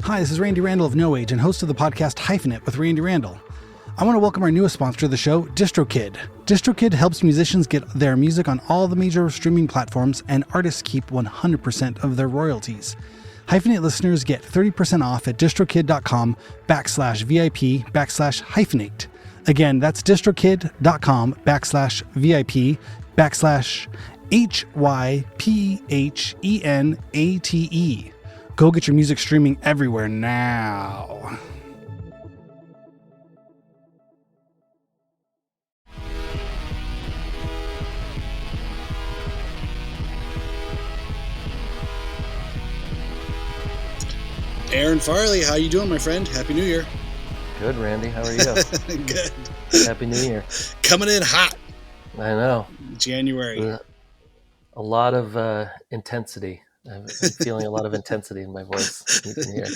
Hi, this is Randy Randall of No Age and host of the podcast Hyphenate with Randy Randall. I want to welcome our newest sponsor of the show, DistroKid. DistroKid helps musicians get their music on all the major streaming platforms, and artists keep 100% of their royalties. Hyphenate listeners get 30% off at distrokid.com/VIP/hyphenate. Again, that's distrokid.com/VIP/HYPHENATE. Go get your music streaming everywhere now. Aaron Farley, how you doing, my friend? Happy New Year. Good, Randy. How are you? Good. Happy New Year. Coming in hot. I know. January. A lot of intensity. I'm feeling a lot of intensity in my voice. You can hear.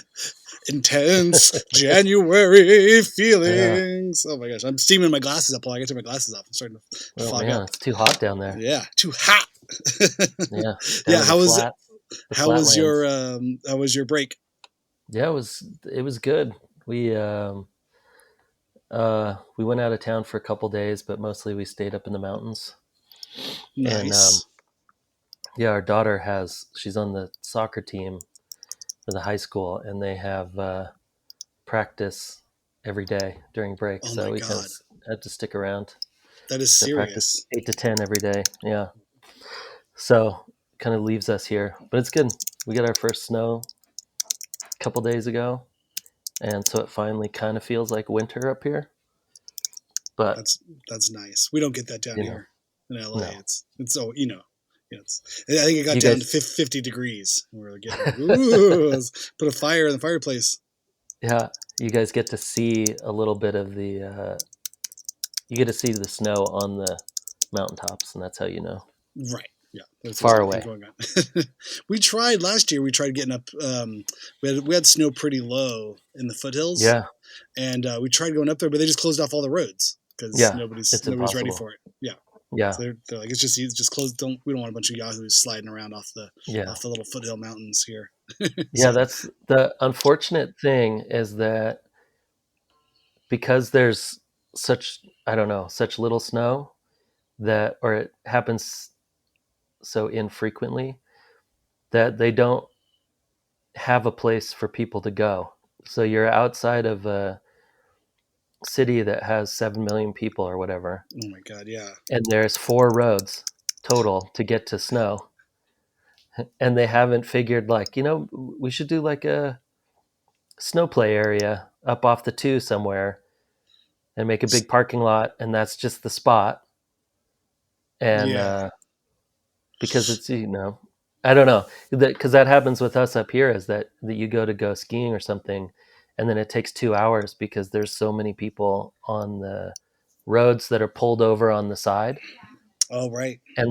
Intense January feelings. Oh my gosh. I'm steaming my glasses up while I get to my glasses off. I'm starting to fog up. It's too hot down there. Yeah, too hot. Yeah. Yeah, how was your break? Yeah, it was good. We went out of town for a couple days, but mostly we stayed up in the mountains. Nice. And yeah, our daughter she's on the soccer team for the high school, and they have practice every day during break. Oh so my we God. had to stick around. That is serious. Practice 8 to 10 every day. Yeah. So kind of leaves us here, but it's good. We got our first snow a couple days ago, and so it finally kind of feels like winter up here. But that's nice. We don't get that down here in LA. No. It's so I think it got down to 50 degrees. We're getting let's put a fire in the fireplace. Yeah, you guys get to see a little bit of you get to see the snow on the mountaintops, and that's how you know. Right. Yeah. There's far away. Going on. We tried last year. We tried getting up. We had snow pretty low in the foothills. Yeah. And we tried going up there, but they just closed off all the roads because nobody's ready for it. Yeah. Yeah. So they're like, it's just closed. We don't want a bunch of yahoos sliding around off the little foothill mountains here. Yeah, that's the unfortunate thing, is that because there's such little snow or it happens so infrequently, that they don't have a place for people to go. So you're outside of a city that has 7 million people or whatever. Oh my God, yeah. And there's 4 roads total to get to snow. And they haven't figured, we should do like a snow play area up off the 2 somewhere and make a big parking lot, and that's just the spot. And because it's, I don't know, because that happens with us up here, is that you go skiing or something, and then it takes 2 hours because there's so many people on the roads that are pulled over on the side. Oh, right. And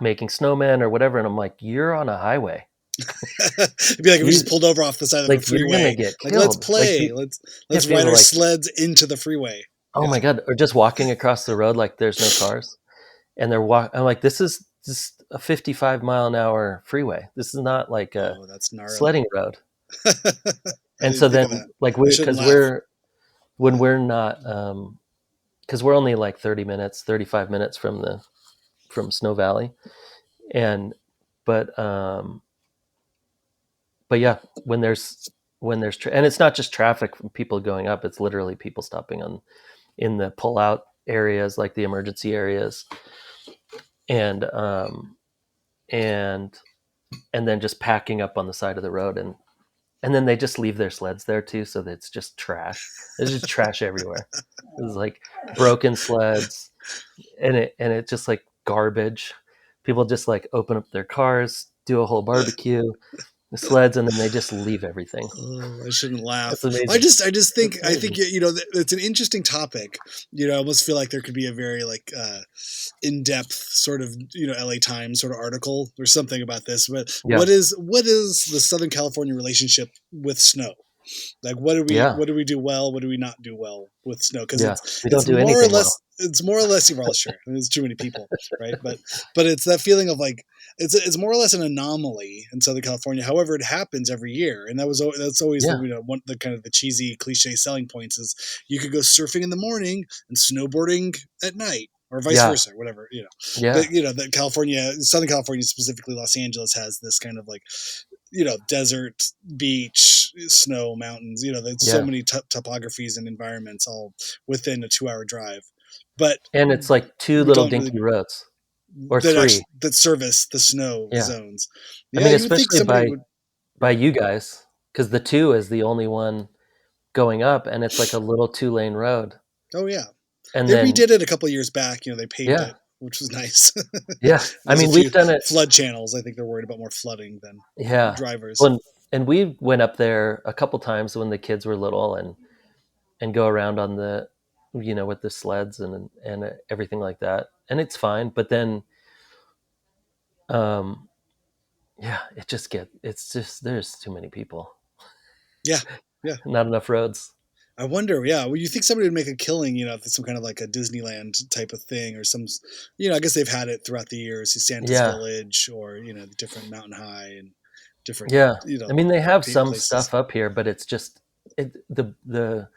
making snowmen or whatever. And I'm like, you're on a highway. It'd be like if we just pulled over off the side of the freeway. You're gonna get killed. Let's play. Let's ride our sleds into the freeway. Oh my God. Or just walking across the road like there's no cars. And I'm like, this is just a 55-mile-an-hour freeway. This is not like a sledding road. And so then, because we're not, because we're only like 35 minutes from Snow Valley, but yeah, when there's and it's not just traffic from people going up; it's literally people stopping in the pull out areas, like the emergency areas, and then just packing up on the side of the road, and then they just leave their sleds there too, so that it's just trash. There's just trash everywhere. It's like broken sleds, and it's just like garbage. People just open up their cars, do a whole barbecue, the sleds, and then they just leave everything. Oh, I shouldn't laugh. That's amazing. I think it's an interesting topic. I almost feel like there could be a very in-depth sort of LA Times sort of article or something about this. But what is the Southern California relationship with snow? Like, what do we do well? What do we not do well with snow? Because we don't do anything well. it's more or less, well, sure, there's too many people, right? But it's that feeling of like, it's more or less an anomaly in Southern California. However, it happens every year, and that's always Yeah. the one the kind of the cheesy cliche selling points is you could go surfing in the morning and snowboarding at night, or vice Yeah. versa, whatever, Yeah. But that Southern California, specifically Los Angeles, has this kind of like, desert, beach, snow, mountains. There's so Yeah. many topographies and environments all within a 2-hour drive. But And it's like two we little don't really dinky roads, or three. that service the snow Yeah. zones. I Yeah, mean, you would think especially somebody would. by Right. you guys, because the 2 is the only one going up, and it's like a little 2-lane road. Oh yeah, And they then, redid it a couple of years back. They paved yeah, it, which was nice. yeah. I There's a mean, we've few done it. flood channels. I think they're worried about more flooding than Yeah. drivers. When and we went up there a couple times when the kids were little, and go around on the, with the sleds and everything like that, and it's fine. But then, um, yeah, it's just there's too many people, Yeah, yeah. not enough roads. I wonder, yeah. Well, you think somebody would make a killing, if it's some kind of like a Disneyland type of thing, or some, I guess they've had it throughout the years, Santa's Yeah, Village, or the different Mountain High and different, yeah. I mean, they have some places. stuff up here, but it's just the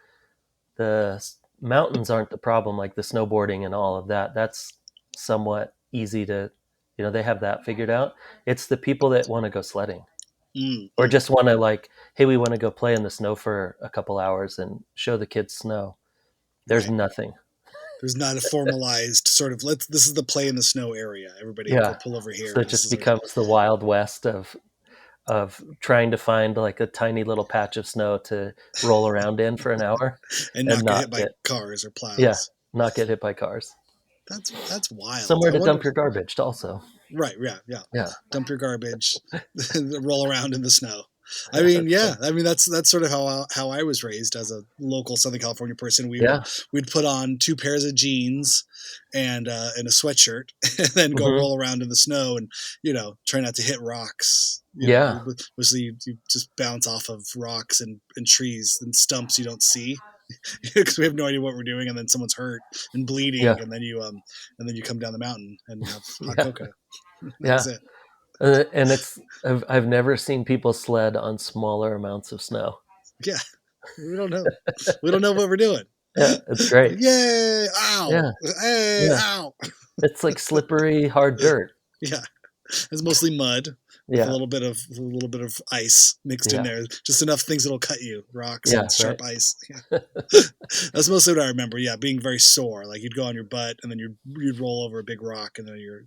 mountains aren't the problem. Like the snowboarding and all of that, that's somewhat easy to, they have that figured out. It's the people that want to go sledding, or Mm. just want to, like, hey, we want to go play in the snow for a couple hours and show the kids snow. There's Right. nothing. There's not a formalized sort of this is the play in the snow area. Everybody go Yeah. pull over So here. it This just is our. becomes the Wild West of trying to find like a tiny little patch of snow to roll around in for an hour And and not get not hit by get cars or yeah, plows. not get hit by cars. That's wild. Somewhere I to wonder. dump your garbage also. Right. Yeah. Yeah. Yeah. Dump your garbage, roll around in the snow. I Yeah, mean, that's yeah. fun. I mean, that's sort of how I was raised as a local Southern California person. Yeah. We'd put on 2 pairs of jeans and a sweatshirt, and then go Hmm. roll around in the snow and try not to hit rocks. Yeah. Mostly you just bounce off of rocks and trees and stumps you don't see because we have no idea what we're doing, and then someone's hurt and bleeding, Yeah. and then you come down the mountain and have hot Yeah. cocoa. That Yeah. was it. And I've never seen people sled on smaller amounts of snow. Yeah, we don't know. We don't know what we're doing. Yeah, it's great. Yay! Ow! Yeah. Hey! Yeah. Ow! It's like slippery, hard dirt. Yeah, it's mostly mud with a Yeah. little bit of ice mixed in Yeah. there. Just enough things that'll cut you. Rocks Yeah. and Right. sharp ice. Yeah. That's mostly what I remember. Yeah, being very sore. Like you'd go on your butt and then you'd roll over a big rock and then your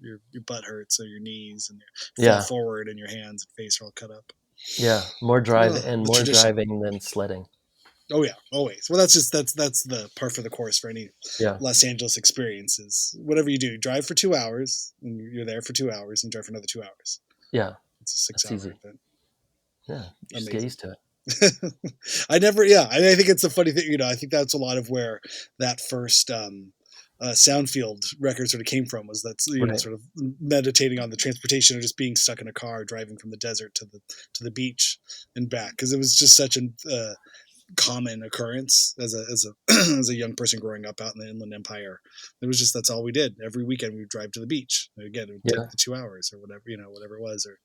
butt hurts, or your knees, and you fall Yeah. forward and your hands and face are all cut up. Yeah. More The more tradition. driving than sledding. Oh yeah, always. Well, that's the par for the course for any Yeah. Los Angeles experience. Is whatever you do, drive for 2 hours, and you're there for 2 hours, and drive for another 2 hours. Yeah. It's a That's 6-hour easy. event. Yeah. You just get Amazing. used to it. I never, yeah. I think it's a funny thing. I think that's a lot of where that first Soundfield record sort of came from. Was that Right. sort of meditating on the transportation, or just being stuck in a car driving from the desert to the beach and back, because it was just such a common occurrence as a as a young person growing up out in the Inland Empire. It was just, that's all we did. Every weekend we would drive to the beach. Again, it would Yeah. take the 2 hours or whatever, whatever it was, or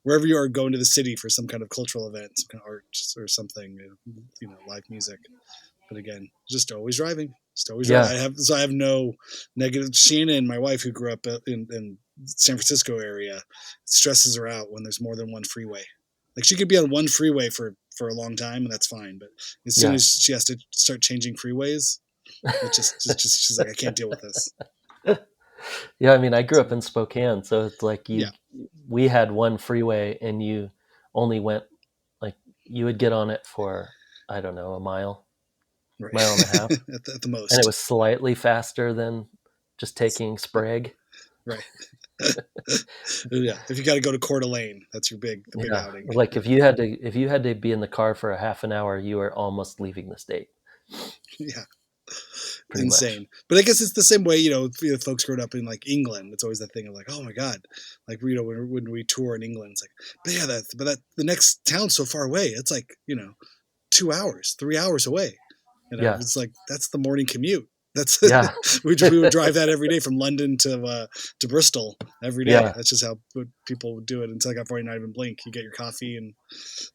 wherever you are going to the city for some kind of cultural event, some kind of art or something, live music. But again, just always driving. Just always Yeah. driving. I have no negative. Shannon, my wife, who grew up in San Francisco area, stresses her out when there's more than one freeway. Like she could be on one freeway for a long time, and that's fine. But as soon Yeah. as she has to start changing freeways, it just she's like, I can't deal with this. Yeah. I mean, I grew up in Spokane, so it's like Yeah. we had one freeway, and you only went, like, you would get on it for, I don't know, a mile Right. and a half, at the most. and it was slightly faster than just taking Sprague. Right. Yeah. If you got to go to Coeur d'Alene, that's the big Yeah. outing. Like if you had to be in the car for a half an hour, you were almost leaving the state. Yeah. Pretty Insane. much. But I guess it's the same way, folks growing up in like England. It's always that thing of like, oh my God, like when we tour in England, it's like, but yeah, the next town's so far away. It's like 2 hours, 3 hours away. Yeah. It's like that's the morning commute. That's Yeah. we would drive that every day from London to Bristol every day. Yeah. That's just how people would do it. Until I got 49 and Blink. You get your coffee and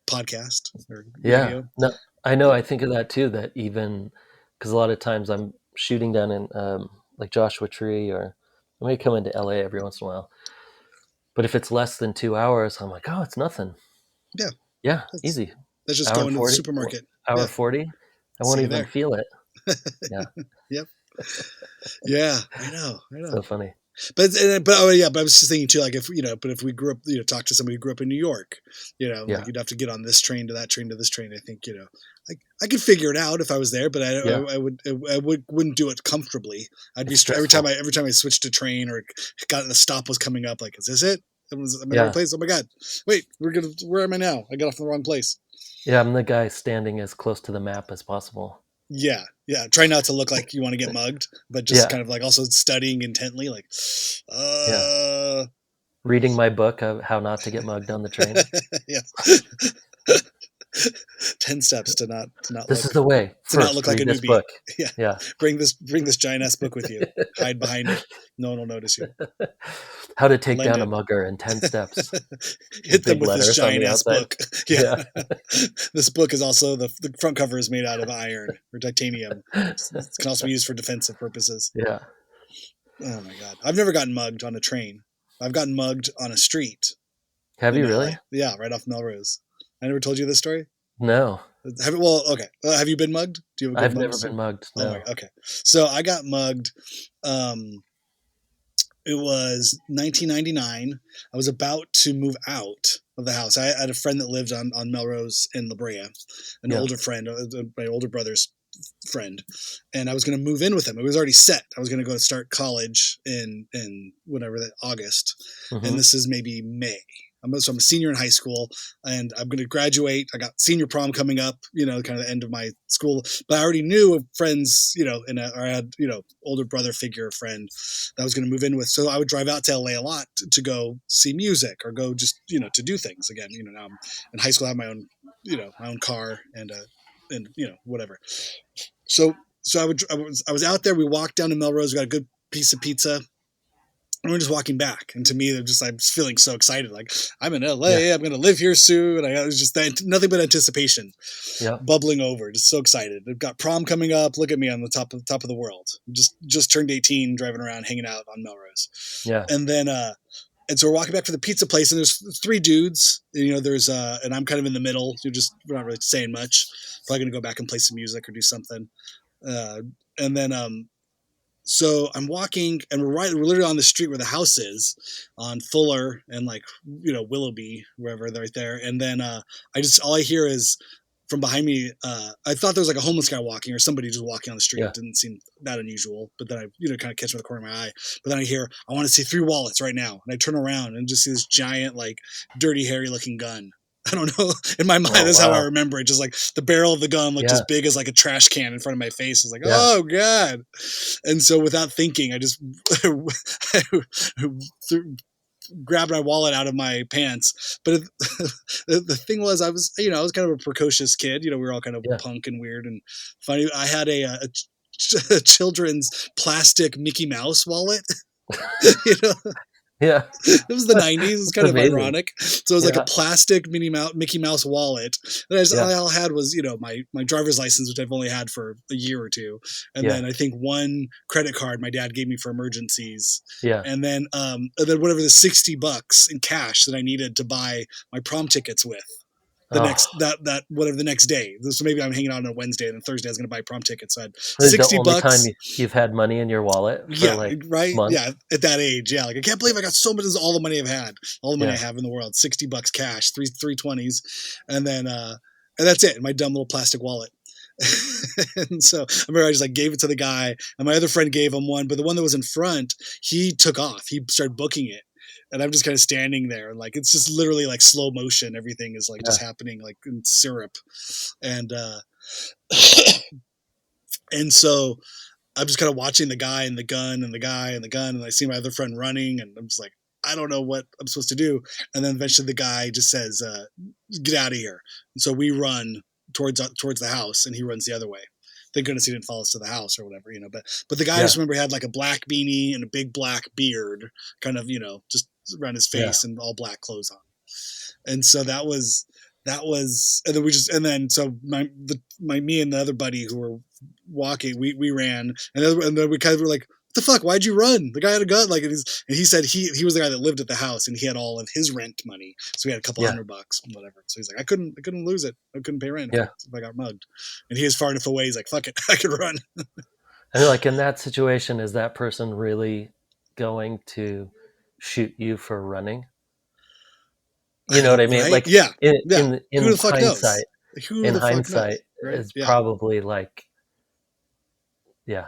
podcast or Yeah. radio. No, I know. I think of that too, that even because a lot of times I'm shooting down in like Joshua Tree, or I may come into LA every once in a while. But if it's less than 2 hours, I'm like, oh, it's nothing. Yeah, Yeah, that's easy. just Hour going to the 40, supermarket. hour Yeah, 40. I see won't you even there. feel it. Yeah. Yep. Yeah, I know. So funny. But oh yeah, but I was just thinking too, like if but if we grew up, talk to somebody who grew up in New York, Yeah. like you'd have to get on this train to that train to this train. I think I could figure it out if I was there, but Yeah. I wouldn't do it comfortably. I'd be It's every time stressful. I switched to train or got the stop was coming up, like is this it? Am I in the right Yeah. place? Oh my god! Wait, where am I now? I got off in the wrong place. Yeah. I'm the guy standing as close to the map as possible. Yeah, yeah. Try not to look like you want to get mugged, but just Yeah. kind of like also studying intently, like, Yeah. uh, Reading my book of how not to get mugged on the train. yeah. 10 steps to not This is the way. First, like read a this newbie. book. Yeah. Yeah. Bring this giant ass book with you. Hide behind it. No one will notice you. How to take Lend down a it. mugger in 10 steps. Hit them Big with this letters on giant the ass outside. book. Yeah. Yeah. This book is also the front cover is made out of iron or titanium. It can also be used for defensive purposes. Yeah. Oh my god. I've never gotten mugged on a train. I've gotten mugged on a street Have in you LA. really? Yeah, right off Melrose. I never told you this story? No. Okay. Have you been mugged? Do you have a good I've mug never story? been mugged. Oh my, No. okay. So I got mugged. It was 1999. I was about to move out of the house. I had a friend that lived on Melrose in La Brea, an Yeah. older friend, my older brother's friend, and I was going to move in with him. It was already set. I was going to go start college in whatever that August, and this is maybe May. I'm a senior in high school, and I'm going to graduate. I got senior prom coming up, kind of the end of my school. But I already knew of friends, and I had, older brother figure friend that I was going to move in with. So I would drive out to LA a lot to go see music or go just, to do things again. Now I'm in high school. I have my own, my own car and whatever. So I was out there. We walked down to Melrose. We got a good piece of pizza. And we're just walking back, and to me, I'm feeling so excited. Like I'm in LA, Yeah. I'm going to live here soon. I was just nothing but anticipation, Yeah. bubbling over. Just so excited. I've got prom coming up. Look at me on the top of the world. Just turned 18, driving around, hanging out on Melrose. Yeah. And then, and so we're walking back to the pizza place, and there's three dudes. There's and I'm kind of in the middle. We're not really saying much. Probably going to go back and play some music or do something. And then so I'm walking, and we're literally on the street where the house is, on Fuller and Willoughby, wherever they're right there. And then all I hear is from behind me. I thought there was like a homeless guy walking or somebody just walking on the street. Yeah. It didn't seem that unusual, but then I kind of catch me with the corner of my eye. But then I hear, I want to see 3 wallets right now, and I turn around and just see this giant, like dirty, hairy looking gun. I don't know. In my mind, that's how I remember it. Just like the barrel of the gun looked as big as like a trash can in front of my face. I was like, oh god. And so without thinking, I just grabbed my wallet out of my pants. But the thing was, I was kind of a precocious kid. We were all kind of punk and weird and funny. I had a children's plastic Mickey Mouse wallet. Yeah. It was the 90s. It was kind of amazing. Ironic. So it was like a plastic Mickey Mouse wallet. And all I had was, my driver's license, which I've only had for a year or two. And then I think one credit card my dad gave me for emergencies. Yeah. And then whatever the $60 in cash that I needed to buy my prom tickets with. The next day. So maybe I'm hanging out on a Wednesday, and then Thursday I was going to buy prom tickets. So I had $60. The only time you've had money in your wallet for right. months? Yeah, at that age, like I can't believe I got so much. This is all the money I've had, all the money I have in the world. $60 cash, three 20s, and then and that's it. My dumb little plastic wallet. And so I remember I just gave it to the guy, and my other friend gave him one, but the one that was in front, he took off. He started booking it. And I'm just kind of standing there, and it's just literally like slow motion. Everything is just happening like in syrup, and and so I'm just kind of watching the guy and the gun and the guy and the gun, and I see my other friend running, and I'm just like, I don't know what I'm supposed to do. And then eventually the guy just says, "Get out of here!" And so we run towards the house, and he runs the other way. thank goodness he didn't follow us to the house or whatever, but the guy, I Yeah. just remember, he had like a black beanie and a big black beard, kind of, just around his face, and all black clothes on. And so that was, and then so me and the other buddy who were walking, we ran, and then we kind of were like, what the fuck? Why'd you run? The guy had a gun. Like, and he said he was the guy that lived at the house, and he had all of his rent money, so he had a couple $100, whatever. So he's like, I couldn't lose it. I couldn't pay rent if I got mugged. And he was far enough away. He's like, fuck it, I could run. And like, in that situation, is that person really going to shoot you for running? You know what I mean? Right? Like, yeah. in Who the fuck hindsight, knows? Who the fuck knows? Right? is probably like, yeah,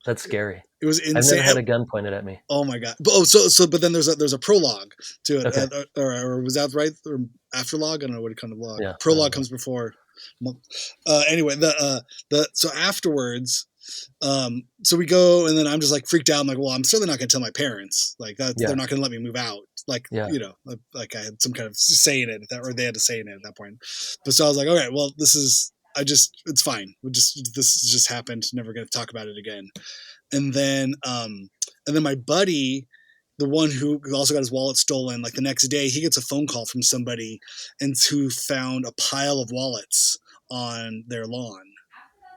that's scary. It was insane. I've never had a gun pointed at me. Oh my god! But then there's a prologue to it, okay. Or was that right? Or afterlog? I don't know what kind of log. Yeah, prologue comes before. Anyway, so afterwards, so we go, and then I'm just like freaked out. I'm like, well, I'm certainly not going to tell my parents. Like that, they're not going to let me move out. Like, like I had some kind of say in it, or they had to say in it at that point. But so I was like, all right, well, it's fine. This just happened. Never going to talk about it again. And then my buddy, the one who also got his wallet stolen, like the next day, he gets a phone call from somebody who found a pile of wallets on their lawn.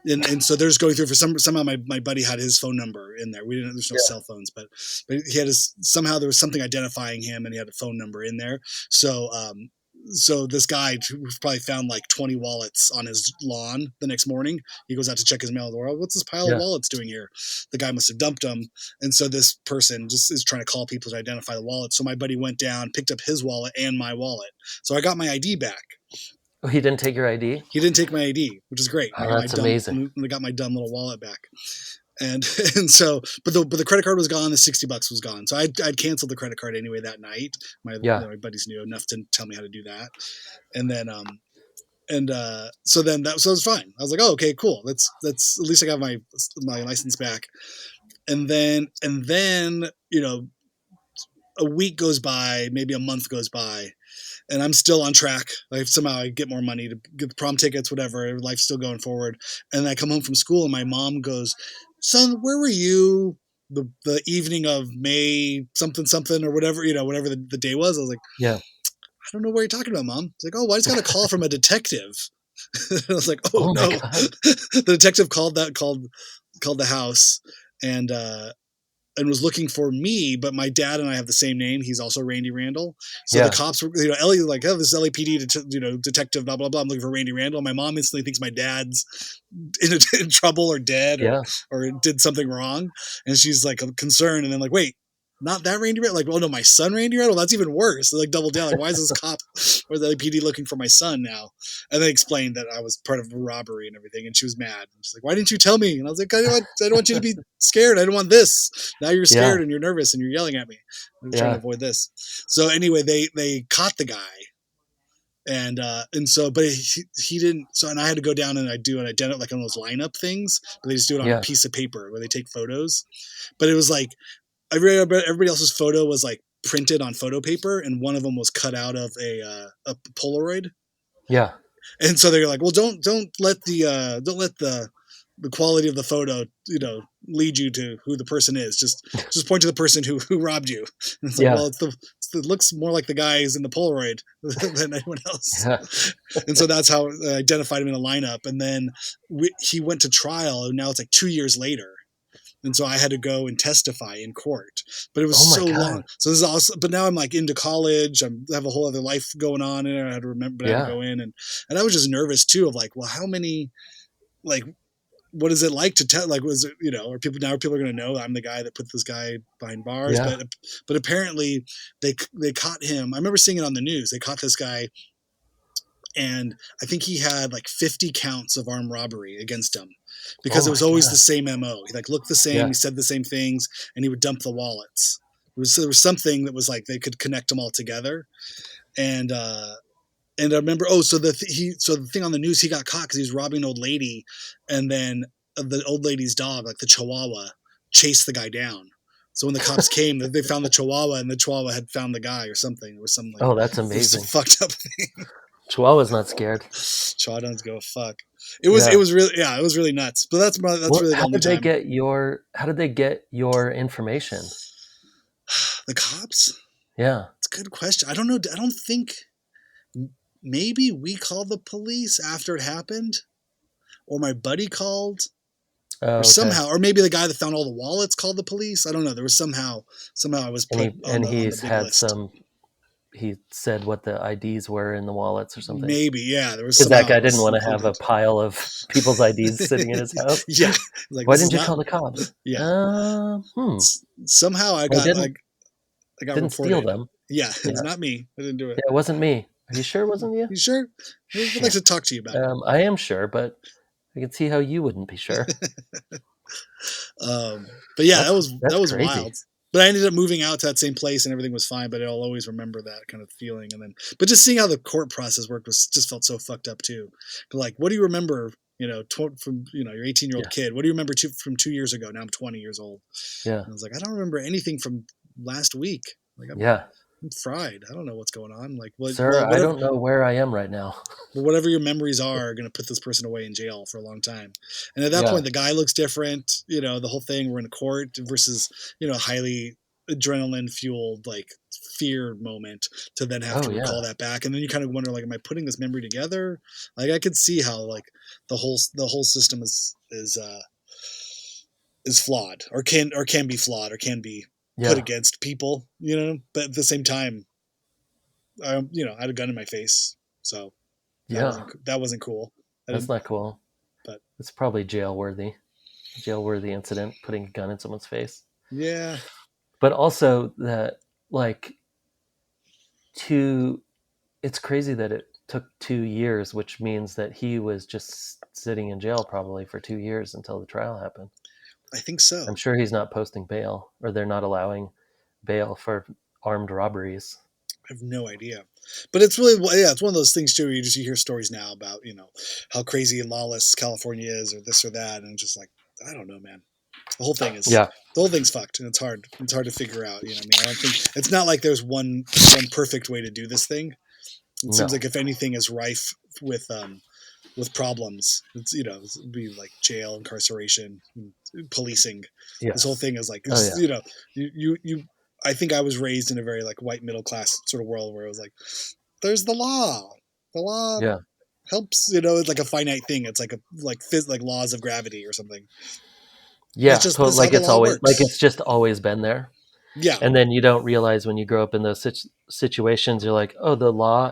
And so they're just going through, somehow my buddy had his phone number in there. There's no cell phones, but he had somehow there was something identifying him, and he had a phone number in there. So this guy who probably found like 20 wallets on his lawn the next morning, he goes out to check his mail. What's this pile of wallets doing here? The guy must have dumped them. And so this person just is trying to call people to identify the wallet. So my buddy went down, picked up his wallet and my wallet. So I got my ID back. Oh, he didn't take your ID? He didn't take my ID, which is great. Oh, that's amazing. I got my dumb little wallet back. And so, but the credit card was gone. The $60 was gone. So I'd canceled the credit card anyway that night. My buddies knew enough to tell me how to do that. And then, so it was fine. I was like, oh, okay, cool. That's at least I got my license back. And then, a week goes by, maybe a month goes by, and I'm still on track. Like somehow I get more money to get the prom tickets, whatever. Life's still going forward. And I come home from school, and my mom goes, "Son, where were you the evening of May something or whatever, whatever the day was?" I was like, "Yeah, I don't know what you're talking about, Mom." It's like, "Oh, well, I just got a call from a detective." I was like, "Oh no!" The detective called the house and was looking for me, but my dad and I have the same name. He's also Randy Randall. So the cops were, Ellie, like, oh, this is LAPD, detective, blah, blah, blah. I'm looking for Randy Randall. My mom instantly thinks my dad's in trouble or dead or did something wrong. And she's like concerned. And then like, wait, not that Randy Randall? Like, oh no, my son Randy Randall? That's even worse. They like double down. Like, why is this cop or the LAPD looking for my son now? And they explained that I was part of a robbery and everything. And she was mad. And she's like, why didn't you tell me? And I was like, I don't want you to be scared. I don't want this. Now you're scared and you're nervous and you're yelling at me. I'm trying to avoid this. So anyway, they caught the guy. And so, but he didn't. So, and I had to go down and I do an identity, like on those lineup things, but they just do it on a piece of paper where they take photos. But it was like, everybody else's photo was like printed on photo paper, and one of them was cut out of a Polaroid. Yeah. And so they're like, well, don't let the quality of the photo, lead you to who the person is. Just point to the person who robbed you. And it's like, well, it looks more like the guy who's in the Polaroid than anyone else. Yeah. And so that's how I identified him in a lineup. And then he went to trial, and now it's like 2 years later. And so I had to go and testify in court, but it was so long. So this is awesome. But now I'm like into college. I have a whole other life going on, and I had to remember to go in, and I was just nervous too of like, well, how many, like, what is it like to tell? Like, was it, are people going to know I'm the guy that put this guy behind bars? Yeah. But apparently they caught him. I remember seeing it on the news. They caught this guy, and I think he had like 50 counts of armed robbery against him. Because it was always the same MO. He like looked the same. He said the same things, and he would dump the wallets. There was something that was like they could connect them all together. And I remember, so the thing on the news, he got caught because he was robbing an old lady, and then the old lady's dog, like the Chihuahua, chased the guy down. So when the cops came, they found the Chihuahua, and the Chihuahua had found the guy or something. It was something like, that's amazing. Fucked up thing. Chihuahua's not scared. Chihuahua doesn't go fuck. It was Yeah. it was really nuts. But that's really the How only did they time. get your information? The cops? Yeah. It's a good question. I don't know. I don't think maybe we called the police after it happened, or my buddy called, Oh, or okay. somehow, or maybe the guy that found all the wallets called the police. I don't know. There was somehow I was put on the He's big had list. he said what the IDs were in the wallets or something. Maybe, yeah. There was Because that somehow guy it didn't was want to have a included. pile of people's IDs sitting in his house. Yeah, like Why this is didn't you not. call the cops? Yeah, somehow I didn't I got didn't steal reported. them. Yeah, it was Yeah. not me. I didn't do it. Yeah, it wasn't me. Are you sure it wasn't you? You sure? I'd like Shit. to talk to you about it. I am sure, but I can see how you wouldn't be sure. But yeah, that That's was crazy. wild. But I ended up moving out to that same place, and everything was fine. But I'll always remember that kind of feeling. And then, but just seeing how the court process worked was just felt so fucked up too. But like, what do you remember? From your 18-year-old Yeah. kid. What do you remember from 2 years ago? Now I'm 20 years old. Yeah. And I was like, I don't remember anything from last week. Like I'm fried. I don't know what's going on. Like, Sir, I don't know where I am right now. whatever your memories are going to put this person away in jail for a long time. And at that Yeah. point, the guy looks different. The whole thing, we're in court versus, highly adrenaline fueled, like fear moment to then have to recall that back. And then you kind of wonder, like, am I putting this memory together? Like, I could see how like the whole system is flawed or can be flawed or can be put against people, but at the same time, I had a gun in my face. So that wasn't cool. That's not cool. But it's probably jail worthy incident, putting a gun in someone's face. Yeah. But also that it's crazy that it took 2 years, which means that he was just sitting in jail probably for 2 years until the trial happened. I think so. I'm sure he's not posting bail, or they're not allowing bail for armed robberies. I have no idea. But it's really, it's one of those things too, where you hear stories now about, how crazy and lawless California is or this or that. And just like, I don't know, man. The whole thing's fucked, and it's hard to figure out. I don't think it's not like there's one perfect way to do this thing. It seems like if anything is rife with problems, it'd be like jail, incarceration, policing. Yes. This whole thing is like, you I think I was raised in a very like white middle class sort of world where it was like, there's the law helps, it's like a finite thing. It's like like laws of gravity or something. Yeah, like it's just always been there. Yeah. And then you don't realize when you grow up in those situations, you're like, oh, the law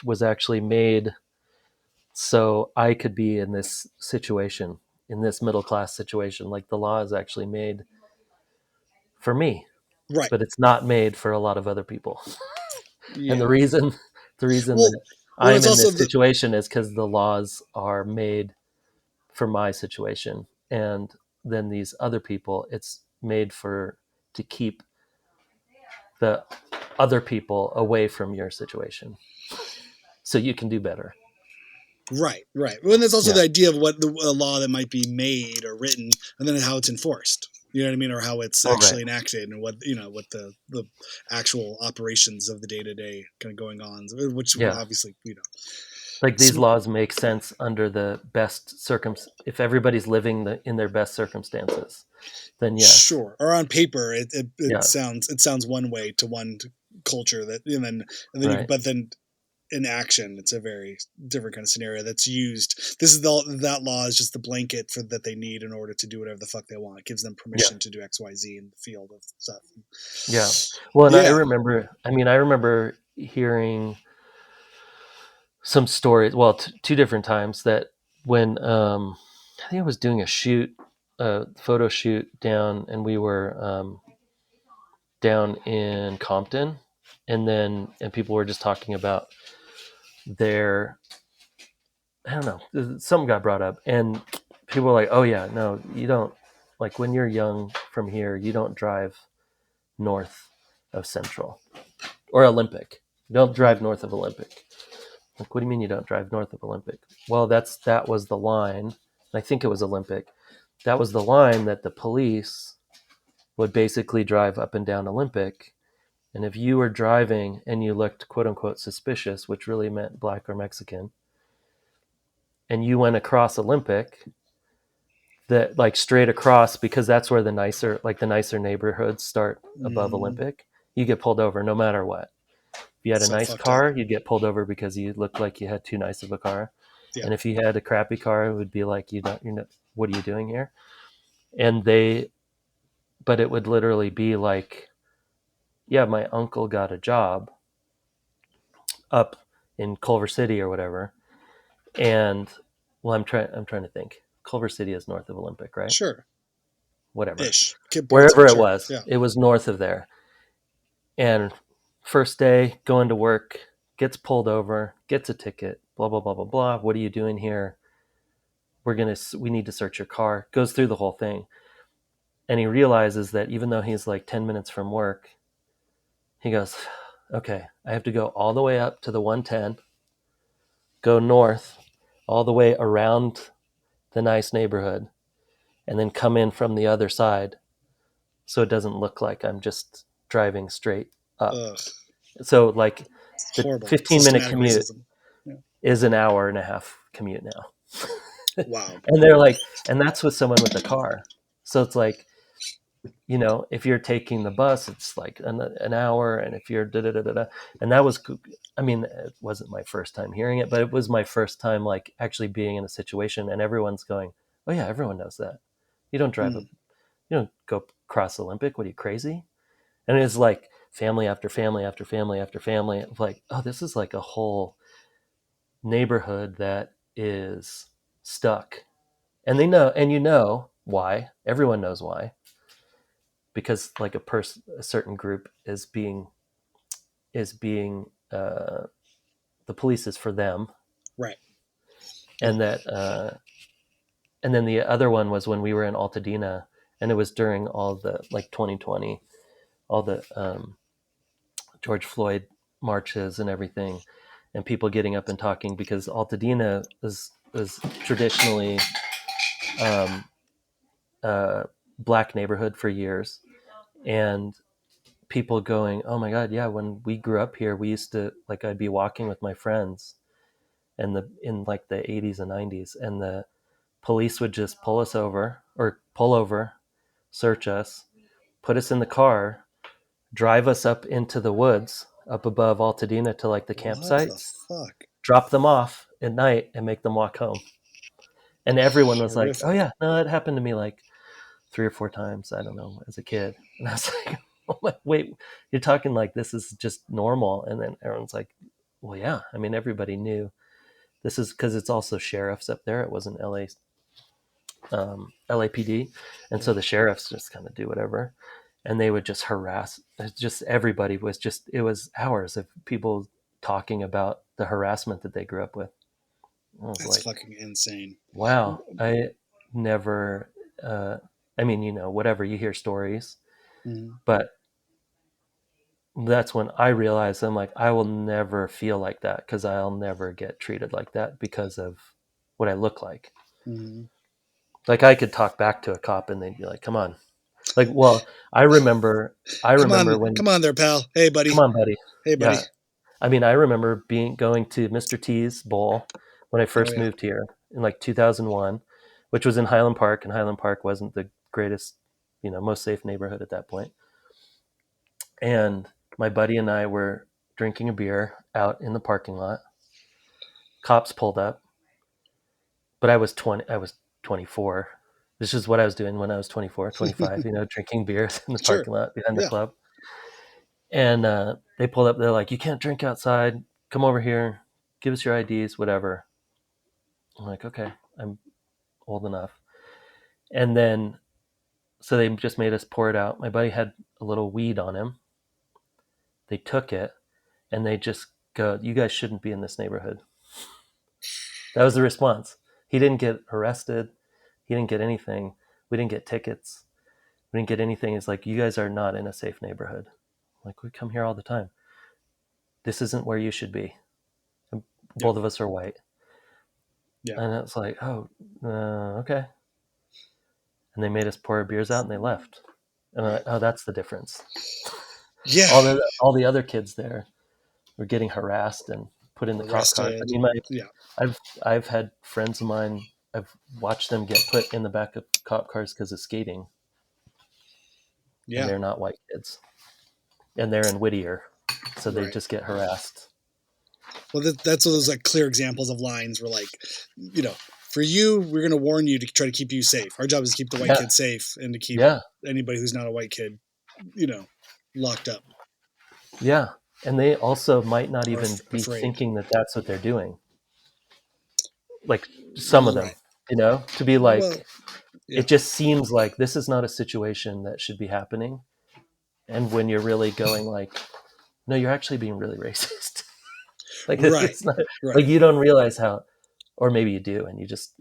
was actually made so I could be in this situation, in this middle class situation. Like the law is actually made for me, right? But it's not made for a lot of other people. Yeah. And the reason that I'm in this situation is because the laws are made for my situation, and then these other people, it's made to keep the other people away from your situation, so you can do better. Right. Well, and there's also the idea of what a law that might be made or written, and then how it's enforced. You know what I mean, or how it's actually enacted, and what the actual operations of the day to day kind of going on, which obviously like these laws make sense under the best if everybody's living in their best circumstances, then yes, sure. Or on paper, it sounds one way to one culture but then in action, it's a very different kind of scenario that's used. That law is just the blanket that they need in order to do whatever the fuck they want. It gives them permission to do X, Y, Z in the field of stuff. Yeah. Well, and I remember hearing some stories. Well, two different times that when I think I was doing a photo shoot down, and we were down in Compton, and people were just talking about I don't know, something got brought up, and people were like, oh yeah, no, you don't, like when you're young from here, you don't drive north of Central or Olympic. You don't drive north of Olympic. Like, what do you mean you don't drive north of Olympic? Well, that was the line. I think it was Olympic. That was the line that the police would basically drive up and down Olympic. And if you were driving and you looked quote unquote suspicious, which really meant black or Mexican, and you went across Olympic, that like straight across, because that's where the nicer neighborhoods start above Olympic, you get pulled over no matter what. If you had a So nice fucked up. car, you'd get pulled over because you looked like you had too nice of a car. Yeah. And if you had a crappy car, it would be like, what are you doing here? And but it would literally be like, yeah, my uncle got a job up in Culver City or whatever. And well, I'm trying to think. Culver City is north of Olympic, right? Sure. Whatever. Ish. Kid Wherever Bronson, it sure. was, Yeah. it was north of there. And first day going to work, gets pulled over, gets a ticket, blah blah blah blah blah. What are you doing here? We need to search your car. Goes through the whole thing. And he realizes that even though he's like 10 minutes from work, he goes, okay, I have to go all the way up to the 110, go north, all the way around the nice neighborhood, and then come in from the other side so it doesn't look like I'm just driving straight up. Ugh. So like It's the horrible. 15-minute Systematic commute racism. Yeah. is an hour and a half commute now. Wow. And they're like, and that's with someone with a car. So it's like, if you're taking the bus, it's like an hour. And if you're da-da-da-da-da. And that was, I mean, it wasn't my first time hearing it, but it was my first time like actually being in a situation, and everyone's going, oh yeah, everyone knows that. You don't drive, you don't go cross Olympic. What are you, crazy? And it's like family after family after family after family. Like, oh, this is like a whole neighborhood that is stuck. And they know, and why. Everyone knows why. Because like a certain group is being the police is for them. Right. And that and then the other one was when we were in Altadena, and it was during all the like 2020, all the George Floyd marches and everything, and people getting up and talking, because Altadena is traditionally um, a black neighborhood for years, and people going, oh my god, yeah, when we grew up here, we used to, like, I'd be walking with my friends in like the 80s and 90s, and the police would just pull over, search us, put us in the car, drive us up into the woods up above Altadena to like the What the campsites, fuck? drop them off at night, and make them walk home. And everyone was like, oh Horrific. yeah, no, it happened to me like 3 or 4 times, I don't know, as a kid. And I was like, oh my, wait, you're talking like this is just normal? And then everyone's like, well, yeah, I mean, everybody knew this is because it's also sheriffs up there. It wasn't LAPD. And so the sheriffs just kind of do whatever. And they would just harass. Just everybody was just, it was hours of people talking about the harassment that they grew up with. I was That's like, fucking insane. wow, I never, I mean, whatever, you hear stories, but that's when I realized, I'm like, I will never feel like that, because I'll never get treated like that because of what I look like. Like, I could talk back to a cop and they'd be like, come on. Like, well, I remember when, Come on there, pal. Hey, buddy. come on, buddy. Hey, buddy. Yeah. I mean, I remember going to Mr. T's bowl when I first yeah. moved here in like 2001, which was in Highland Park, and Highland Park wasn't the greatest, most safe neighborhood at that point. And my buddy and I were drinking a beer out in the parking lot. Cops pulled up, but I was 24. This is what I was doing when I was 24, 25, drinking beers in the Sure. parking lot behind the Yeah. club. And they pulled up. They're like, you can't drink outside. Come over here. Give us your IDs, whatever. I'm like, okay, I'm old enough. And then, so they just made us pour it out. My buddy had a little weed on him. They took it, and they just go, you guys shouldn't be in this neighborhood. That was the response. He didn't get arrested. He didn't get anything. We didn't get tickets. We didn't get anything. It's like, you guys are not in a safe neighborhood. Like, we come here all the time. This isn't where you should be. And both of us are white. Yeah. And it's like, oh, okay. And they made us pour our beers out, and they left. And I'm like, oh, that's the difference. Yeah. All the other kids there were getting harassed and put in the cop car. arrested. I mean, Yeah. I've had friends of mine. I've watched them get put in the back of cop cars because of skating, and Yeah. they're not white kids, and they're in Whittier, so they Right. just get harassed. Well, that's one of those like clear examples of lines where, like, you know, for you, we're going to warn you to try to keep you safe. Our job is to keep the white kid safe and to keep anybody who's not a white kid, you know, locked up. Yeah. And they also might not Or even be afraid. thinking that that's what they're doing. Like some of them, Right. you know, to be like, Well, yeah. it just seems like this is not a situation that should be happening. And when you're really going like, no, you're actually being really racist. Like, Right. it's not, Right. like you don't realize how, or maybe you do, and you just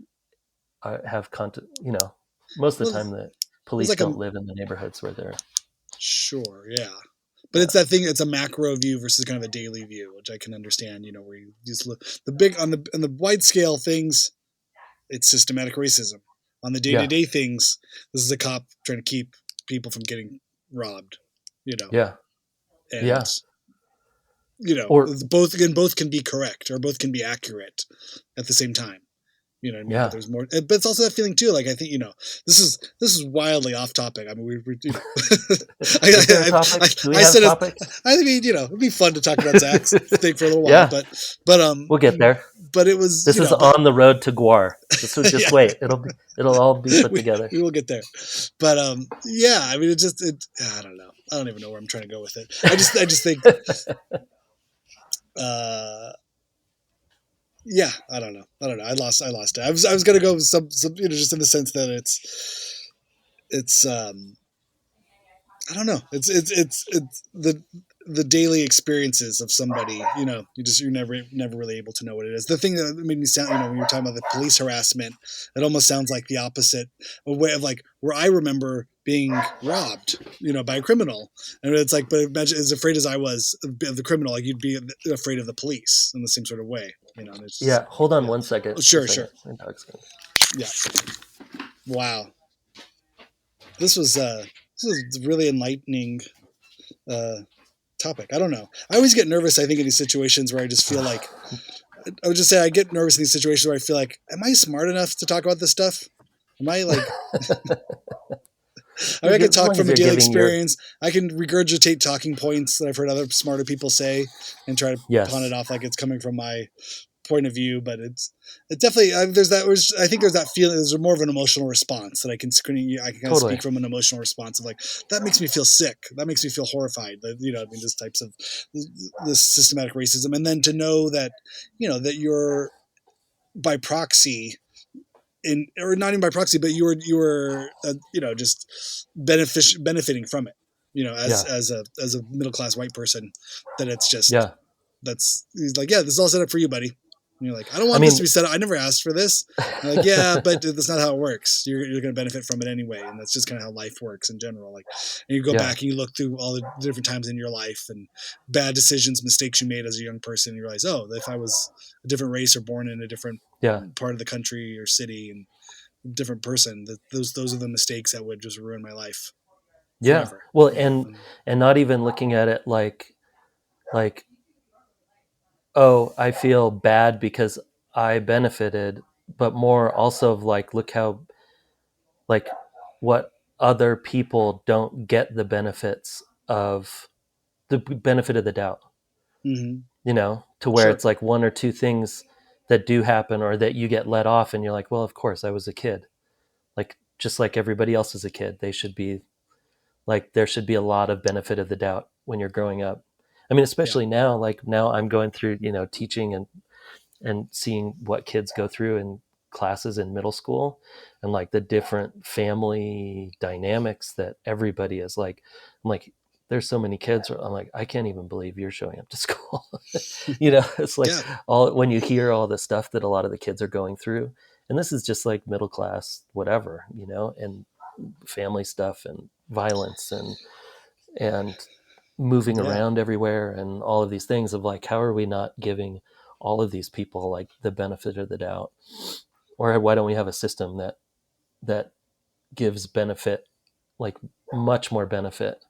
have content, you know, most of the time the police like don't live in the neighborhoods where they're. Sure. Yeah. But it's that thing. It's a macro view versus kind of a daily view, which I can understand. You know, where you just look the big on the wide scale things, it's systematic racism. On the day to day things, this is a cop trying to keep people from getting robbed. You know. Yeah. And, you know, Or both can be correct or both can be accurate at the same time. You know what I mean? Yeah. But there's more, but it's also that feeling too. Like, I think, you know, this is wildly off topic. I mean, we you know, I said topics? I mean, you know, it'd be fun to talk about Zach's thing for a little while, but we'll get there. But it was this is on the road to Guar. This was just wait. It'll all be put together. We will get there. But yeah, I mean, I don't know. I don't even know where I'm trying to go with it. I just think yeah, I don't know. I lost it. I was gonna go with some you know, just in the sense that it's I don't know. It's the daily experiences of somebody. You know, you're never really able to know what it is. The thing that made me sound, you know, when you were talking about the police harassment, it almost sounds like the opposite way of like where I remember being robbed, you know, by a criminal, and it's like, but imagine as afraid as I was of the criminal, like you'd be afraid of the police in the same sort of way, you know. And it's just, hold on 1 second. Oh, sure. Yeah. Wow. This was really enlightening topic. I don't know. I always get nervous, I think, in these situations where I just feel like I would just say I get nervous in these situations where I feel like, am I smart enough to talk about this stuff? Am I like I can talk from a daily experience. I can regurgitate talking points that I've heard other smarter people say and try to pawn it off like it's coming from my point of view, but it definitely there's that. I think there's that feeling. There's more of an emotional response that I can kind of speak from an emotional response of like, that makes me feel sick. That makes me feel horrified. That, you know, I mean, this types of this systematic racism, and then to know that, you know, that you're by proxy. Or not even by proxy, but you were you know, just benefiting from it, you know, as a middle class white person, that it's just he's like, yeah, this is all set up for you, buddy. And you're like, I don't want this to be set up. I never asked for this. And like, yeah, but that's not how it works. You're going to benefit from it anyway, and that's just kind of how life works in general. Like, and you go back and you look through all the different times in your life and bad decisions, mistakes you made as a young person, and you realize, oh, if I was a different race or born in a different part of the country or city and a different person, those are the mistakes that would just ruin my life forever. Well, and not even looking at it like oh, I feel bad because I benefited, but more also of like, look how, like, what other people don't get the benefits of the benefit of the doubt, you know, to where it's like one or two things that do happen or that you get let off and you're like, well, of course I was a kid. Like, just like everybody else is a kid, they should be like, there should be a lot of benefit of the doubt when you're growing up. I mean, especially now, like now I'm going through, you know, teaching and seeing what kids go through in classes in middle school and like the different family dynamics that everybody is like. I'm like, there's so many kids. I'm like, I can't even believe you're showing up to school. You know, it's like all when you hear all the stuff that a lot of the kids are going through, and this is just like middle class, whatever, you know, and family stuff and violence and moving around everywhere and all of these things of like, how are we not giving all of these people like the benefit of the doubt? Or why don't we have a system that gives benefit, like much more benefit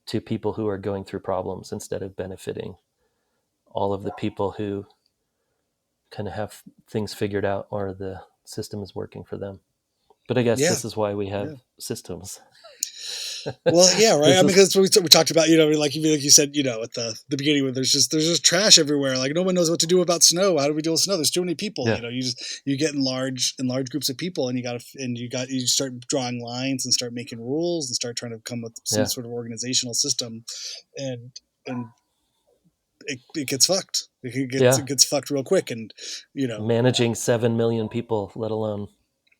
to people who are going through problems instead of benefiting all of the people who kind of have things figured out or the system is working for them. But I guess this is why we have systems. Well, yeah, right. I mean, because we talked about, like you said, at the beginning, where there's just trash everywhere. Like no one knows what to do about snow. How do we deal with snow? There's too many people. Yeah. You get in large groups of people, and you start drawing lines and start making rules and start trying to come up with some sort of organizational system, and it gets fucked. It gets fucked real quick, and managing 7 million people, let alone.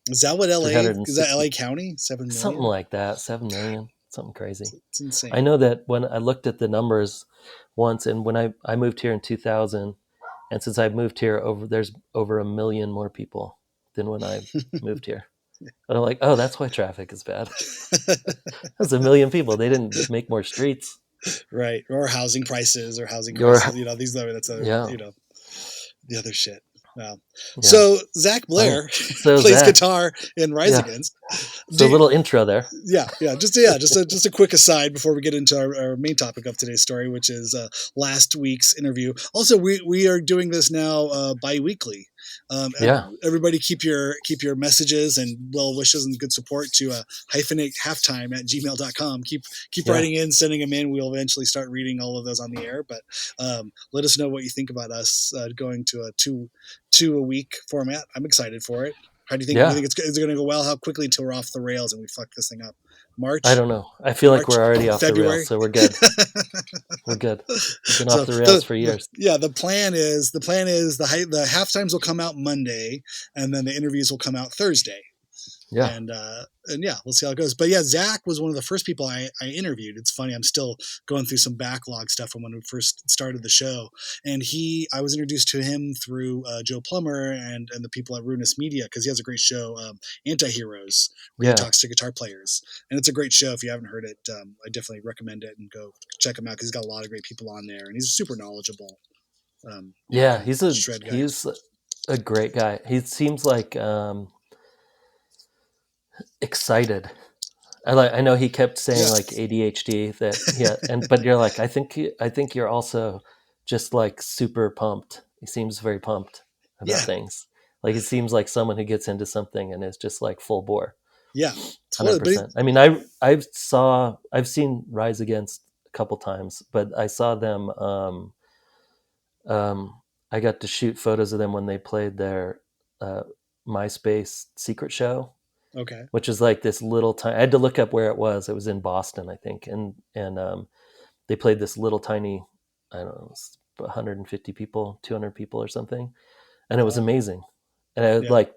Is that what LA? Is that LA County? 7 million? Something like that. 7 million. Something crazy. It's insane. I know that when I looked at the numbers once, and when I moved here in 2000, and since I've moved here, there's over 1 million more people than when I moved here. But I'm like, oh, that's why traffic is bad. That's 1 million people. They didn't make more streets. Right. Or housing prices or housing prices. The other shit. Wow. Yeah. So Zach Blair plays guitar in Rise Against. So a little intro there. Just a quick aside before we get into our main topic of today's story, which is last week's interview. Also, we are doing this now bi-weekly. Everybody keep your messages and well wishes and good support to Hyphenate halftime@gmail.com. Keep writing in, sending them in. We'll eventually start reading all of those on the air, but let us know what you think about us going to a two a week format. I'm excited for it. How do you think? Do you think is it going to go well? How quickly until we're off the rails and we fuck this thing up? March? I don't know. I feel like we're already off February? The rails, so we're good. We're good. We've been off the rails for years. The plan is the halftimes will come out Monday, and then the interviews will come out Thursday. Yeah. And we'll see how it goes. But Zach was one of the first people I interviewed. It's funny. I'm still going through some backlog stuff from when we first started the show. And I was introduced to him through Joe Plummer and the people at Ruinous Media, because he has a great show, Anti-Heroes, where he talks to guitar players. And it's a great show. If you haven't heard it, I definitely recommend it and go check him out, because he's got a lot of great people on there. And he's super knowledgeable. He's a great guy. He seems like... excited. I know he kept saying like ADHD but you're like, I think you're also just like super pumped. He seems very pumped about things. Like it seems like someone who gets into something and is just like full bore. Yeah, 100%. I mean, I've seen Rise Against a couple times, but I saw them. I got to shoot photos of them when they played their MySpace secret show. Okay. Which is like this little tiny. I had to look up where it was. It was in Boston, I think, and they played this little tiny, I don't know, 150 people, 200 people or something, and it was amazing. And I like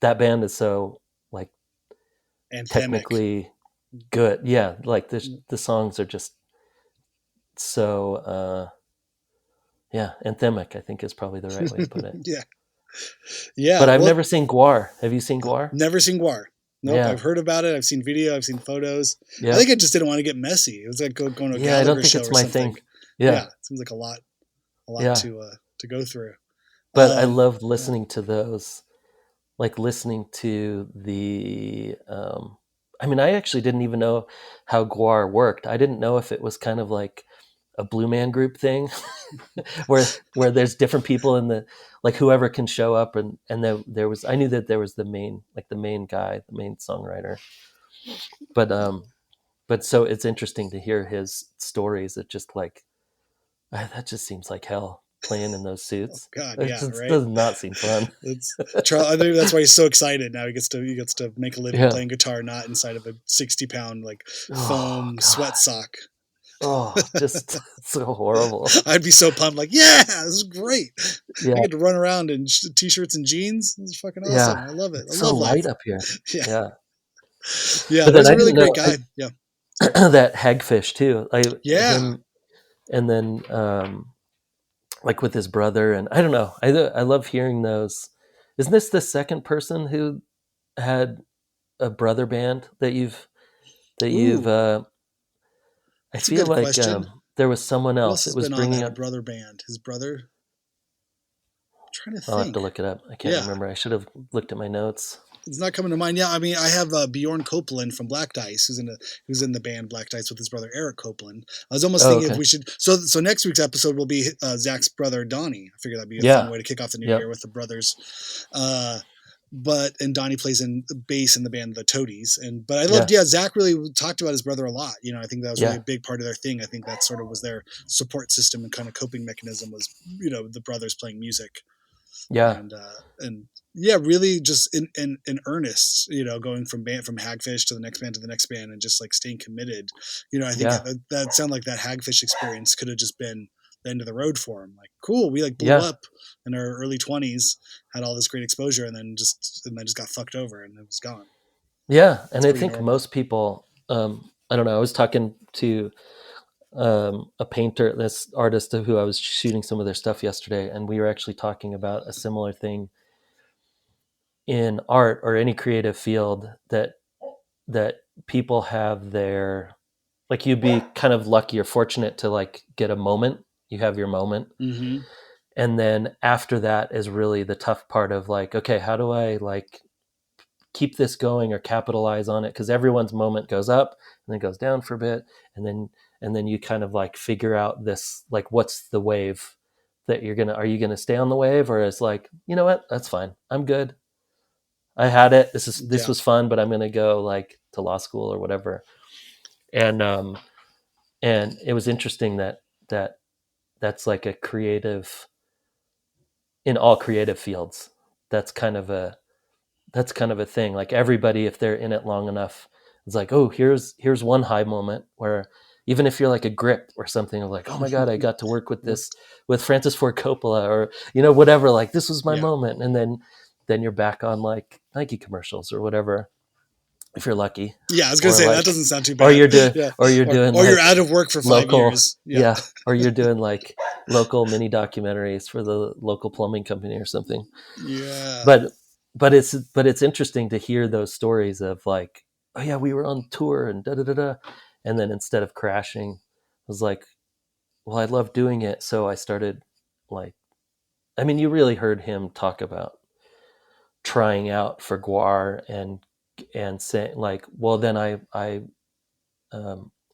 that band is so like anthemic. Technically good. Yeah, like the songs are just so anthemic, I think is probably the right way to put it. Yeah. But I've never seen Guar. Have you seen Guar? Never seen Guar. Nope. Yeah. I've heard about it. I've seen video. I've seen photos. Yeah. I think I just didn't want to get messy. It was like going to a Gallagher I don't think show it's or my something. thing. Yeah. It seems like a lot to go through. But I loved listening to those, like listening to the. I mean, I actually didn't even know how Guar worked. I didn't know if it was kind of like a Blue Man Group thing, where there's different people in the, like whoever can show up, and there was, I knew that there was the main guy, the main songwriter, but so it's interesting to hear his stories. It just like that just seems like hell playing in those suits. Oh, God, it does not seem fun. I think that's why he's so excited now. He gets to make a living playing guitar, not inside of a 60-pound like foam sweat sock. Oh, just so horrible. I'd be so pumped, like, this is great. I get to run around in t-shirts and jeans. This is fucking awesome. I love it. It's so light up here. Yeah, there's a really great guy. That Hagfish too. Him, and then like with his brother, and I don't know. I love hearing those. Isn't this the second person who had a brother band that you've I feel like there was someone else. It was bringing up a brother band. His brother. I'm trying to think. I'll have to look it up. I can't remember. I should have looked at my notes. It's not coming to mind. Yeah, I mean, I have Bjorn Copeland from Black Dice, who's in the band Black Dice with his brother Eric Copeland. I was almost thinking if we should. So next week's episode will be Zach's brother Donnie. I figured that'd be a fun way to kick off the new year with the brothers. And Donnie plays in bass in the band The Toadies. But I loved, Zach really talked about his brother a lot. You know, I think that was really a big part of their thing. I think that sort of was their support system and kind of coping mechanism was, you know, the brothers playing music. Yeah. And really just in earnest, you know, going from Hagfish to the next band and just like staying committed. You know, I think that sounded like that Hagfish experience could have just been the end of the road for him. Like, cool, we like blew up in our early 20s, had all this great exposure, and then just got fucked over and it was gone. Yeah, and I think most people, I don't know. I was talking to a painter, this artist who I was shooting some of their stuff yesterday, and we were actually talking about a similar thing in art or any creative field that people have their, like, you'd be kind of lucky or fortunate to like get a moment. You have your moment. Mm-hmm. And then after that is really the tough part of like, okay, how do I like keep this going or capitalize on it? Because everyone's moment goes up and then goes down for a bit. And then you kind of like figure out this, like, what's the wave that are you going to stay on the wave? Or it's like, you know what, that's fine. I'm good. I had it. This was fun, but I'm going to go like to law school or whatever. And it was interesting that's like a creative, in all creative fields, that's kind of a thing. Like everybody, if they're in it long enough, it's like, oh, here's one high moment where even if you're like a grip or something, like, oh my God, I got to work with this, with Francis Ford Coppola, or, you know, whatever, like this was my moment. And then you're back on like Nike commercials or whatever, if you're lucky. Yeah, I was gonna say, like, that doesn't sound too bad. Or you're doing, or you're out of work for 5 years. Yeah. Or you're doing like local mini documentaries for the local plumbing company or something. Yeah. But it's interesting to hear those stories of like, oh yeah, we were on tour and and then instead of crashing, I was like, well, I love doing it, so I started like, I mean, you really heard him talk about trying out for Guar and saying like, well, then I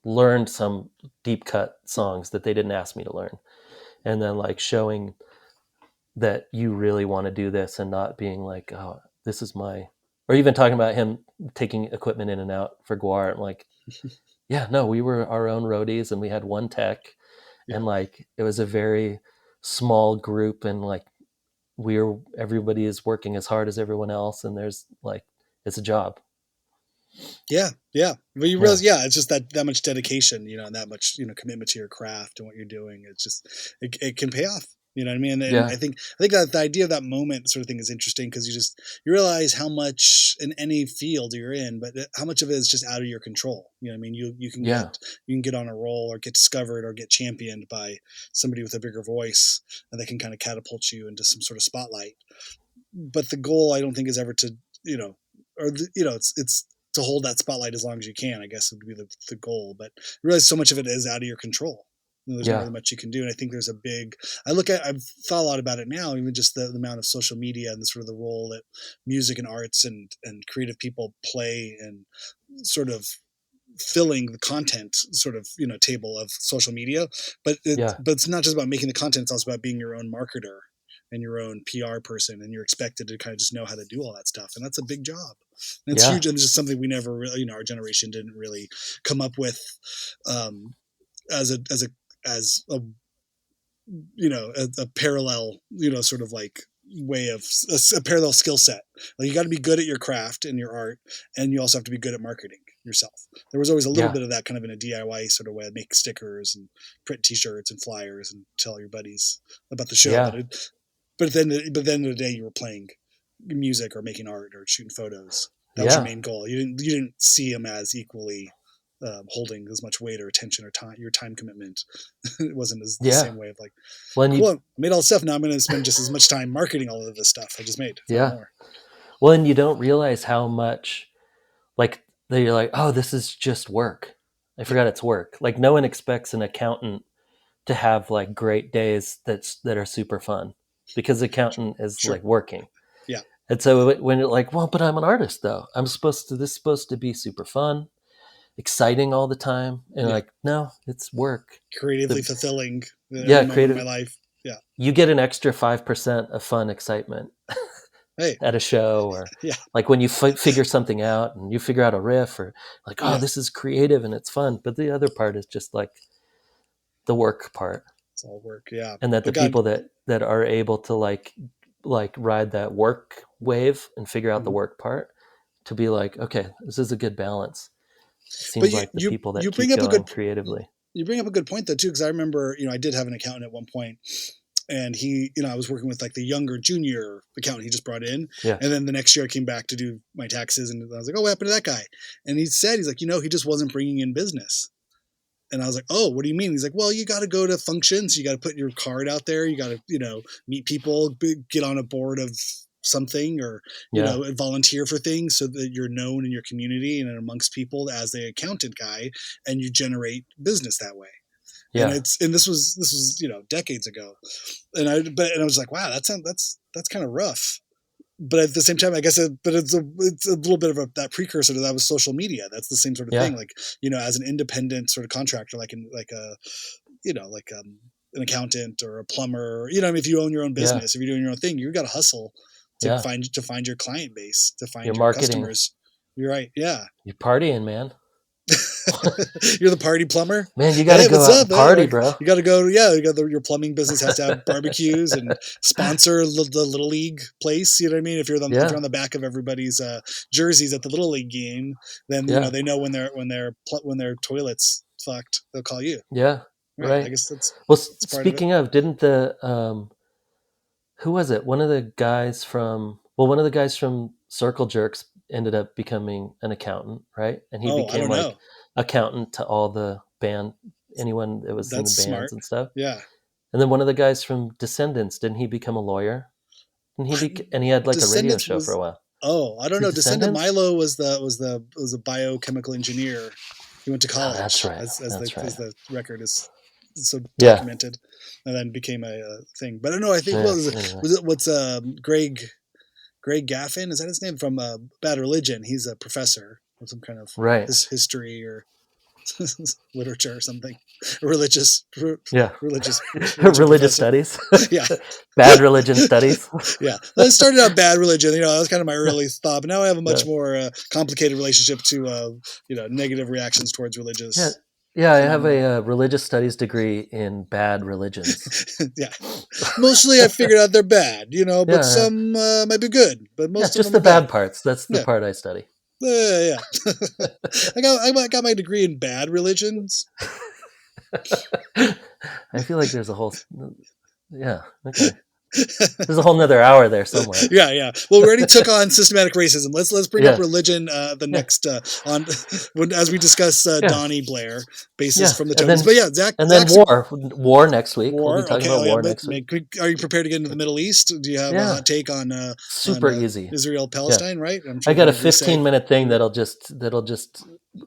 learned some deep cut songs that they didn't ask me to learn, and then like showing that you really want to do this and not being like, oh, this is my, or even talking about him taking equipment in and out for Guar. I'm like, yeah, no, we were our own roadies and we had one tech and like, it was a very small group and like everybody is working as hard as everyone else. And there's like, it's a job. Yeah. Yeah. But you realize, it's just that much dedication, you know, and that much, you know, commitment to your craft and what you're doing. It's just, it can pay off. You know what I mean? And I think that the idea of that moment sort of thing is interesting because you realize how much in any field you're in, but how much of it is just out of your control. You know what I mean? You can get on a roll or get discovered or get championed by somebody with a bigger voice and they can kind of catapult you into some sort of spotlight. But the goal, I don't think, is ever to, you know, it's to hold that spotlight as long as you can, I guess would be the goal. But you realize so much of it is out of your control. There's not really much you can do. And I think there's I've thought a lot about it now, even just the amount of social media and the sort of the role that music and arts and creative people play and sort of filling the content sort of, you know, table of social media. But it's not just about making the content. It's also about being your own marketer and your own PR person. And you're expected to kind of just know how to do all that stuff. And that's a big job. And it's huge. And it's just something we never really, you know, our generation didn't really come up with as a you know, a parallel, you know, sort of like way of a parallel skill set. Like you got to be good at your craft and your art, and you also have to be good at marketing yourself. There was always a little bit of that kind of in a DIY sort of way, make stickers and print T-shirts and flyers and tell your buddies about the show. Yeah. But then at the end of the day, you were playing music or making art or shooting photos. That was your main goal. You didn't see them as equally holding as much weight or attention or time, your time commitment. It wasn't the same way of like, cool, I made all the stuff. Now I'm going to spend just as much time marketing all of this stuff I just made. More. Well, and you don't realize how much like you're like, oh, this is just work. I forgot it's work. Like no one expects an accountant to have like great days that are super fun because the accountant is like working. Yeah. And so when you're like, well, but I'm an artist though. This is supposed to be super fun, exciting all the time. And like, no, it's work. Creatively fulfilling every moment of my life. Yeah. You get an extra 5% of fun excitement at a show, or like when you figure something out and you figure out a riff, or like, oh, this is creative and it's fun. But the other part is just like the work part. It's all work. Yeah. And that people that are able to like ride that work wave and figure out the work part, to be like, okay, this is a good balance. It seems like the people that keep going creatively. You bring up a good point though too, because I remember, I did have an accountant at one point, and he, I was working with like the younger junior accountant he just brought in. Yeah. And then the next year I came back to do my taxes, and I was like, oh, what happened to that guy? And he's like, he just wasn't bringing in business. And I was like, oh, what do you mean? He's like, well, you got to go to functions. You got to put your card out there. You got to, meet people, get on a board of something, or, volunteer for things so that you're known in your community and amongst people as the accountant guy, and you generate business that way. Yeah. And this was, decades ago. And I was like, wow, that's kind of rough. But at the same time, I guess it's a little bit of that precursor to that was social media. That's the same sort of thing. Like, as an independent sort of contractor, an accountant or a plumber, if you own your own business, if you're doing your own thing, you got to hustle to find your client base, to find your customers. You're right. Yeah. You're partying, man. You're the party plumber, man. You got to go out and party, bro. You got to go. Yeah, your plumbing business has to have barbecues and sponsor the little league place. You know what I mean? If you're on the back of everybody's jerseys at the little league game, then they know when their toilets fucked, they'll call you. Yeah, right. I guess that's speaking of, didn't the who was it? One of the guys from Circle Jerks ended up becoming an accountant, right? And he became accountant to all the band, anyone that was in the bands and stuff. Yeah. And then one of the guys from Descendants, didn't he become a lawyer? And he had like a radio show for a while. Oh, I don't know. Descendant Milo was a biochemical engineer. He went to college. Oh, that's right. As the record is so documented, and then became a thing. But I don't know. I think what's Greg Gaffin, is that his name, from Bad Religion? He's a professor of some kind of history or literature or something, religious studies. Yeah. Bad religion studies. Yeah. I started out Bad Religion. That was kind of my early thought, but now I have a much more complicated relationship to negative reactions towards religious. Yeah. Yeah, I have a religious studies degree in bad religions. Yeah. Mostly I figured out they're bad, but some might be good. But most of just them the bad parts. That's the part I study. Yeah. I got my degree in bad religions. I feel like there's a whole... Yeah, okay. There's a whole nother hour there somewhere. Yeah. Well, we already took on systematic racism. Let's bring up religion next as we discuss Donnie Blair, bassist from the Tones. But Zach. And then war next week. We'll be talking about war next week. Are you prepared to get into the Middle East? Do you have a take on super easy Israel Palestine? Right. I got a 15-minute thing that'll just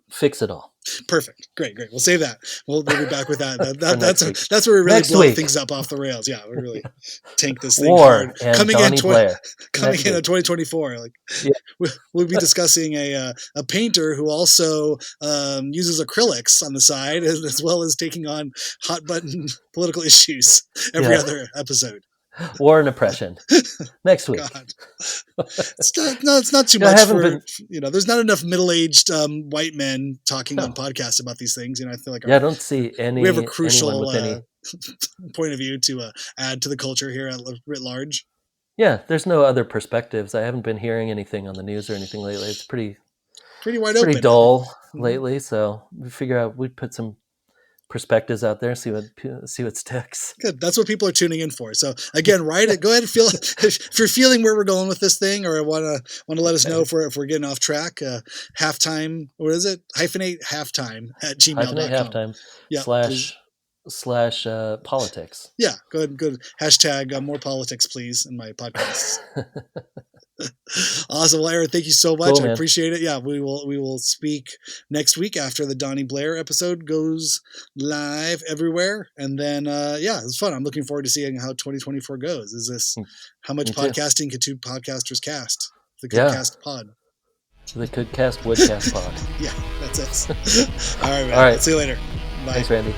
fix it all. Perfect. Great. We'll save that. We'll be back with that. That's where we really blow things up off the rails. Yeah, we really tank this thing hard. Coming in 2024. We'll be discussing a painter who also uses acrylics on the side, as well as taking on hot button political issues every other episode. War and oppression. Next week. God. It's not too much there's not enough middle-aged white men talking on podcasts about these things. I feel like I don't see any. We have a crucial point of view to add to the culture here writ large. Yeah, there's no other perspectives. I haven't been hearing anything on the news or anything lately. It's pretty wide open. Pretty dull lately. So we figure out we'd put some perspectives out there, see what sticks. Good. That's what people are tuning in for. So again, write it. Go ahead and feel if you're feeling where we're going with this thing, or want to let us know if we're getting off track. Halftime. What is it? Hyphenate halftime at gmail.com. Hyphenate halftime / politics. Yeah, good. Hashtag more politics, please, in my podcasts. Awesome. Well, Aaron, thank you so much. Cool, I appreciate it. Yeah, we will speak next week after the Donnie Blair episode goes live everywhere. And then, it's fun. I'm looking forward to seeing how 2024 goes. Is this how much podcasting can two podcasters cast? The Coodcast pod. The Coodcast Woodcast pod. Yeah, that's it. All right, man. All right. See you later. Bye. Thanks, Randy.